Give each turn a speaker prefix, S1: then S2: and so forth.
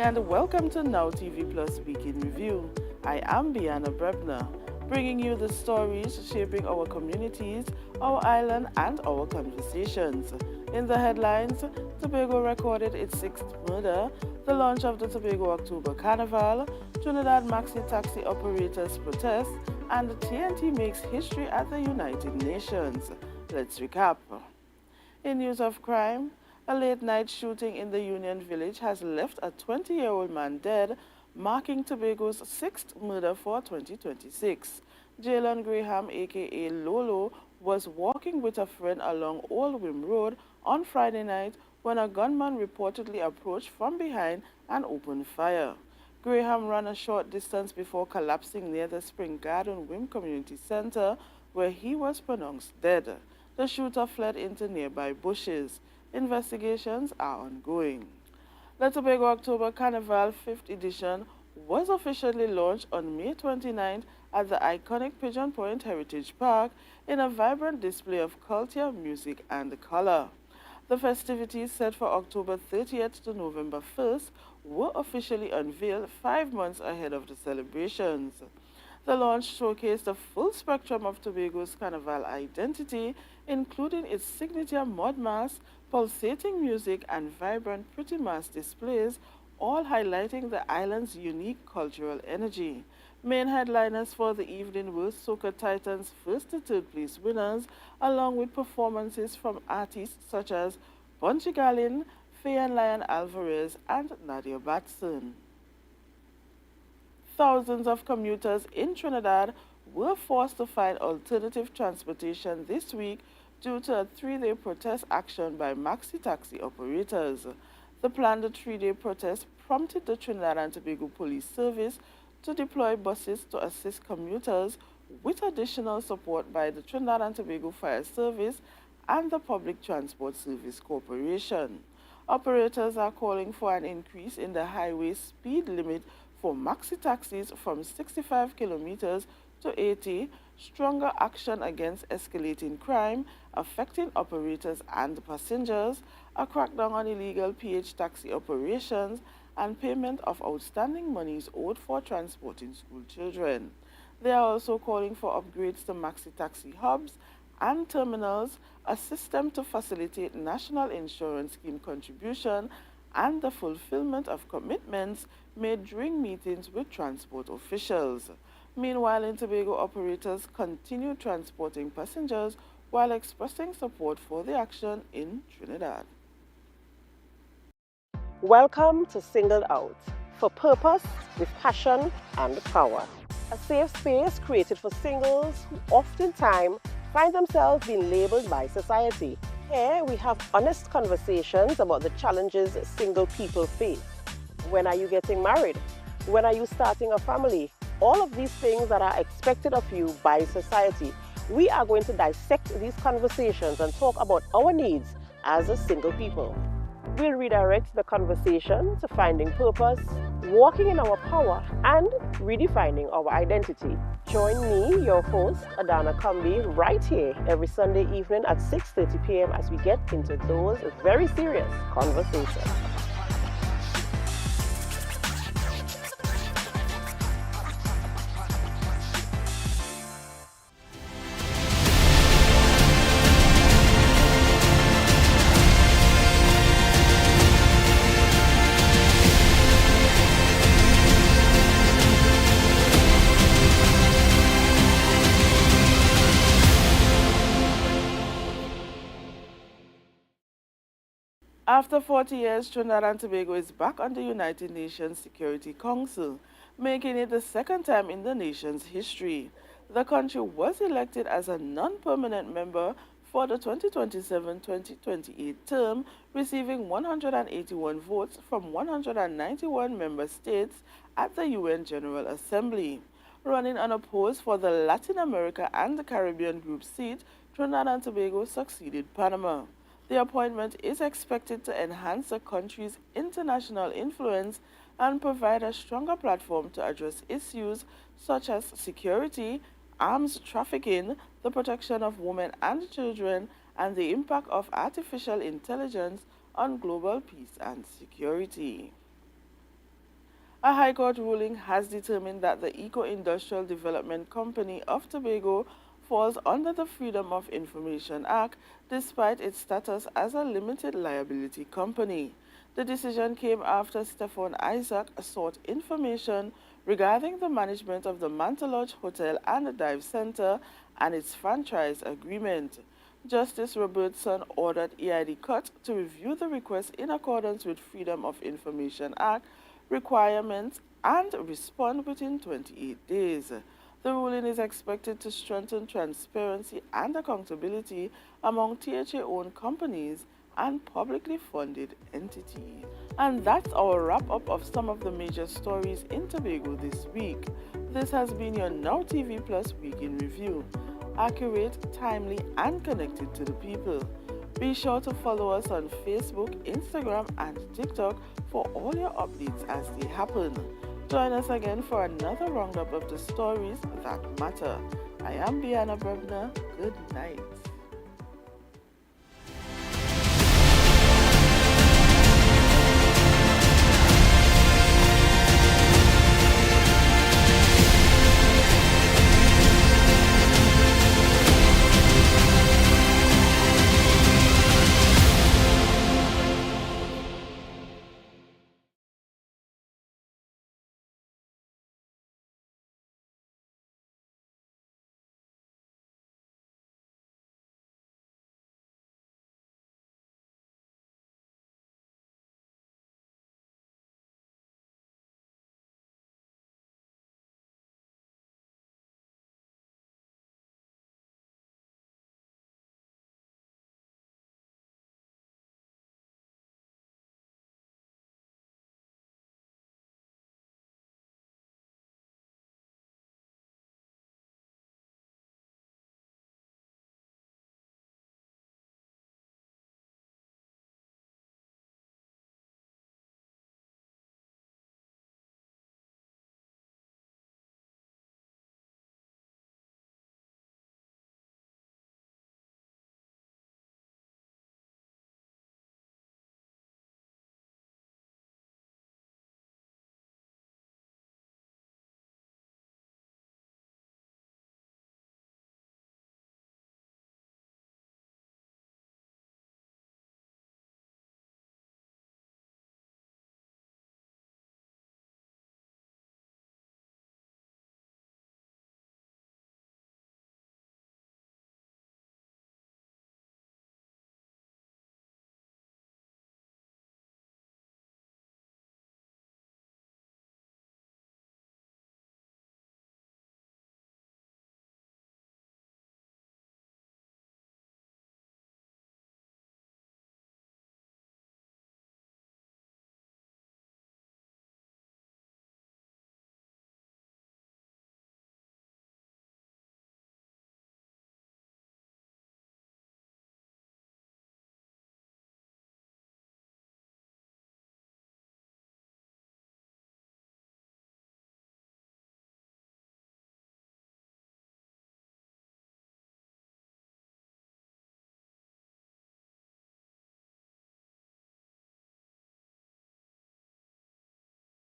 S1: and welcome to Now TV Plus Week in Review. I am Biana Brebner, bringing you the stories shaping our communities, our island, and our conversations. In the headlines, Tobago recorded its sixth murder, the launch of the Tobago October Carnival, Trinidad Maxi Taxi operators protest, and TNT makes history at the United Nations. Let's recap. In news of crime, a late-night shooting in the Union Village has left a 20-year-old man dead, marking Tobago's sixth murder for 2026. Jalen Graham, a.k.a. Lolo, was walking with a friend along Old Wim Road on Friday night when a gunman reportedly approached from behind and opened fire. Graham ran a short distance before collapsing near the Spring Garden Wim Community Center, where he was pronounced dead. The shooter fled into nearby bushes. Investigations are ongoing. The Tobago October Carnival 5th edition was officially launched on May 29th at the iconic Pigeon Point Heritage Park in a vibrant display of culture, music, and color. The festivities set for October 30th to November 1st were officially unveiled 5 months ahead of the celebrations. The launch showcased the full spectrum of Tobago's carnival identity, including its signature mud mask, pulsating music, and vibrant pretty mask displays, all highlighting the island's unique cultural energy. Main headliners for the evening were Soca Titans' first to third place winners, along with performances from artists such as Bunchy Gallin, Faye and Lion Alvarez, and Nadia Batson. Thousands of commuters in Trinidad were forced to find alternative transportation this week due to a 3-day protest action by maxi taxi operators. The planned 3-day protest prompted the Trinidad and Tobago Police Service to deploy buses to assist commuters, with additional support by the Trinidad and Tobago Fire Service and the Public Transport Service Corporation. Operators are calling for an increase in the highway speed limit for maxi taxis from 65 kilometers to 80, stronger action against escalating crime affecting operators and passengers, a crackdown on illegal PH taxi operations, and payment of outstanding monies owed for transporting school children. They are also calling for upgrades to maxi taxi hubs and terminals, a system to facilitate national insurance scheme contribution, and the fulfillment of commitments made during meetings with transport officials. Meanwhile, in Tobago, operators continue transporting passengers while expressing support for the action in Trinidad.
S2: Welcome to Singled Out, for purpose, with passion and power. A safe space created for singles who oftentimes find themselves being labeled by society. Here we have honest conversations about the challenges single people face. When are you getting married? When are you starting a family? All of these things that are expected of you by society. We are going to dissect these conversations and talk about our needs as a single people. We'll redirect the conversation to finding purpose, walking in our power, and redefining our identity. Join me, your host, Adana Kambi, right here every Sunday evening at 6:30 p.m. as we get into those very serious conversations.
S1: After 40 years, Trinidad and Tobago is back on the United Nations Security Council, making it the second time in the nation's history. The country was elected as a non-permanent member for the 2027-2028 term, receiving 181 votes from 191 member states at the UN General Assembly. Running unopposed for the Latin America and the Caribbean group seat, Trinidad and Tobago succeeded Panama. The appointment is expected to enhance the country's international influence and provide a stronger platform to address issues such as security, arms trafficking, the protection of women and children, and the impact of artificial intelligence on global peace and security. A High Court ruling has determined that the Eco-Industrial Development Company of Tobago falls under the Freedom of Information Act despite its status as a limited liability company. The decision came after Stephon Isaac sought information regarding the management of the Manta Lodge Hotel and Dive Center and its franchise agreement. Justice Robertson ordered EID Court to review the request in accordance with Freedom of Information Act requirements and respond within 28 days. The ruling is expected to strengthen transparency and accountability among THA-owned companies and publicly funded entities. And that's our wrap-up of some of the major stories in Tobago this week. This has been your Now TV Plus Week in Review. Accurate, timely, and connected to the people. Be sure to follow us on Facebook, Instagram, and TikTok for all your updates as they happen. Join us again for another roundup of the stories that matter. I am Biana Brebner. Good night.